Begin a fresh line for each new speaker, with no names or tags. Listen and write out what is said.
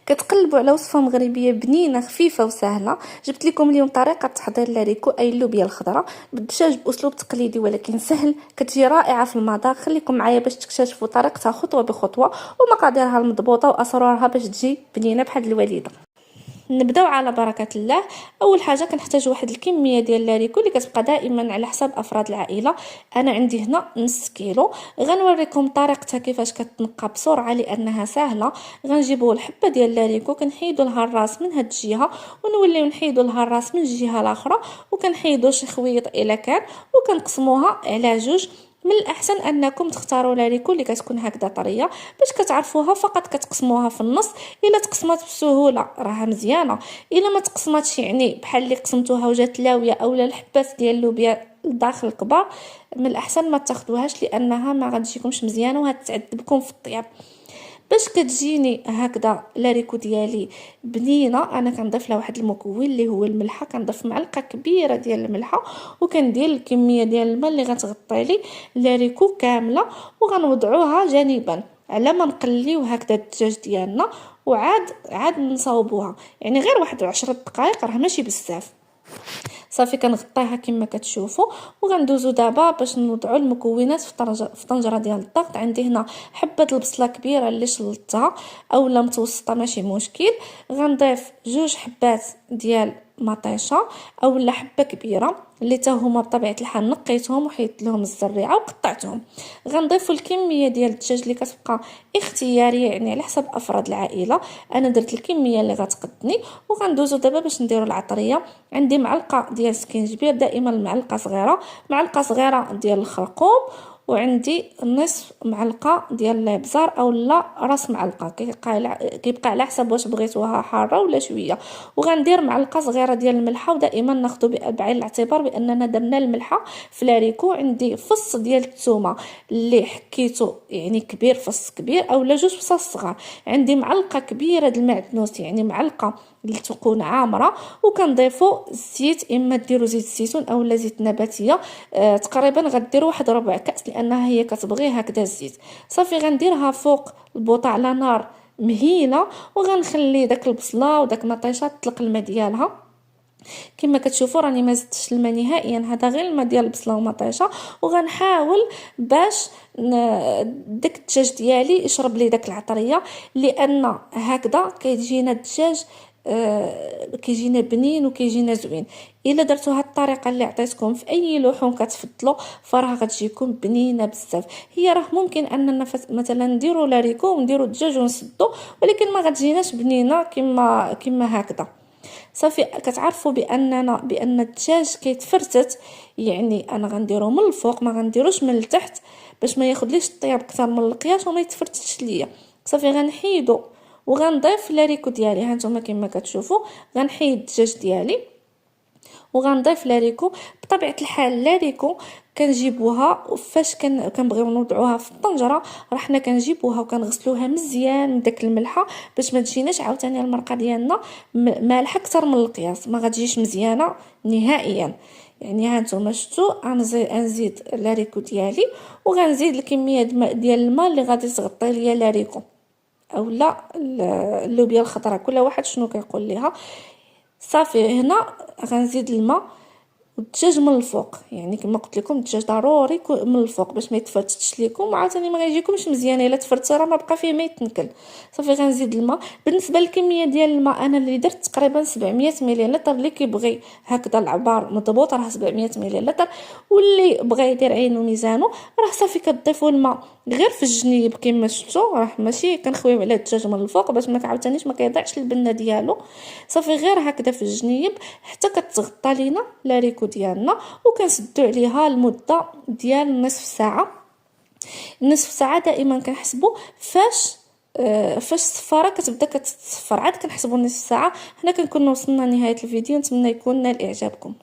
كتقلبوا على وصفه مغربيه بنينه خفيفه وسهله. جبت لكم اليوم طريقه تحضير لاريكو اي اللوبيا الخضراء بالدجاج باسلوب تقليدي ولكن سهل، كتجي رائعه في المذاق. خليكم معايا باش تكتشفوا طريقتها خطوه بخطوه ومقاديرها المضبوطه واسرارها باش تجي بنينه بحال الوليده. نبداو على بركه الله. اول حاجه كنحتاج واحد الكميه ديال لاريكو اللي كتبقى دائما على حساب افراد العائله. انا عندي هنا نص كيلو. غنوريكم طريقتها كيفاش كتنقى بسرعه لانها سهله. غنجيبوا الحبه ديال لاريكو كنحيدوا لها الراس من هاد الجهه ونوليو نحيدوا لها الراس من الجهه الاخرى وكنحيدوا شي خويط الا كان وكنقسموها على جوج. من الاحسن انكم تختاروا لاريكو اللي كتكون هكذا طريه باش كتعرفوها. فقط كتقسموها في النص. الا تقسمات بسهوله راها مزيانه، الا ما تقسماتش يعني بحال اللي قسمتوها وجات لاويه اولا الحبات ديال اللوبيا لداخل الكبار، من الاحسن ما تاخذوهاش لانها ما غتجيكمش مزيانه وهتعذبكم في الطياب. باش كتجيني هكذا لاريكو ديالي بنينه انا كنضيف لها واحد المكون اللي هو الملحه. كنضيف معلقه كبيره ديال الملحه وكندير الكميه ديال الماء اللي غتغطي لي لاريكو كامله وغنوضعوها جانبا على ما نقليو هكذا الدجاج ديالنا وعاد نصاوبوها. يعني غير واحد 10 دقائق راه ماشي بزاف. صافي كنغطيها كما كتشوفوا وغندوزو دابا باش نوضعوا المكونات في طنجره ديال الضغط. عندي هنا حبه البصله كبيره اللي شلطتها اولا متوسطه ماشي مشكل. غنضيف جوج حبات ديال مطيشه اولا حبه كبيره اللي تا هما بطبيعه الحال نقيتهم وحيدت لهم الزريعه وقطعتهم. غنضيفوا الكميه ديال الدجاج اللي كتبقى اختياريه يعني على حسب افراد العائله. انا درت الكميه اللي غتقدني وغندوزو دابا باش نديروا العطريه. عندي معلقه ديال السكينجبير، دائما المعلقه صغيره، معلقه صغيره ديال الخرقوم، وعندي نصف معلقه ديال الابزار اولا راس معلقه كيبقى على حسب واش بغيتوها حاره ولا شويه. وغندير معلقه صغيره ديال الملحه ودائما ناخذ بعين الاعتبار باننا درنا الملحه في لاريكو. عندي فص ديال الثومه اللي حكيته يعني كبير، فص كبير اولا جوج فصاص صغار. عندي معلقه كبيره د المعدنوس يعني معلقه اللي تكون عامره. وكنضيفوا الزيت، اما ديروا زيت الزيتون اولا زيت نباتيه. تقريبا غديروا واحد ربع كاس لانها هي كتبغي هكذا الزيت. صافي غنديرها فوق البوطه على نار مهيله وغنخلي داك البصله وداك المطيشه تطلق الماء ديالها. كما كتشوفوا راني ما زدتش الماء نهائيا، هذا غير الماء ديال البصله ومطيشه. وغنحاول باش داك الدجاج ديالي يشرب لي داك العطريه لان هكذا كيجينا الدجاج كيجينا بنين وكيجينا زوين. الا درتوا هاد الطريقه اللي عطيتكم في اي لحوم كتفضلوا فراه غتجيكم بنينه بزاف. هي راه ممكن اننا مثلا نديروا لاريكو ونديروا الدجاج ونسدو ولكن ما غتجيناش بنينه كما هكذا. صافي كتعرفوا بان الدجاج كيتفرتت، يعني انا غنديرو من الفوق ما غنديروش من التحت باش ما ياخذليش الطياب اكثر من القياس وما يتفرتش ليا. صافي غنحيدو وغنضيف لاريكو ديالي. هانتوما كما كتشوفوا غنحيد الدجاج ديالي وغنضيف لاريكو. بطبيعه الحال لاريكو كنجيبوها فاش كنبغيو نوضعوها في الطنجره راه حنا كنجيبوها وكنغسلوها مزيان من داك الملحه باش ما تجيناش عاوتاني المرقه ديالنا مالحه اكثر من القياس، ما غتجيش مزيانه نهائيا. يعني هانتوما شفتوا غنزيد لاريكو ديالي وغنزيد الكميه ديال الماء اللي غادي تغطي ليا لاريكو اولا اللوبيا الخضراء، كل واحد شنو كيقول ليها. صافي هنا غنزيد الماء والدجاج من الفوق، يعني كما قلت لكم الدجاج ضروري من الفوق باش ما يتفرتش لكم وعاوتاني ما غيجيكمش مزيان. الا تفرت راه ما بقى فيه ما يتنكل. صافي غنزيد الماء. بالنسبه للكميه ديال الماء انا اللي درت تقريبا 700 ملل. اللي كيبغي هكذا العبار مضبوط راه 700 ملل، واللي بغى يدير عينو ميزانو راه صافي كتضيفوا الماء غير في الجنيب كما شفتوا. راه ماشي كنخويو على الدجاج من الفوق باش ما عاوتانيش ما كيضيعش البنه ديالو. صافي غير هكذا في الجنيب حتى كتغطى لينا لاريكو ديالنا وكنسدو عليها لمده ديال نصف ساعه. نصف ساعه دائما كنحسبوا فاش الصفاره كتبدا كتصفر عاد كنحسبوا نصف ساعه. هنا كنكون وصلنا لنهايه الفيديو، نتمنى يكون نال اعجابكم.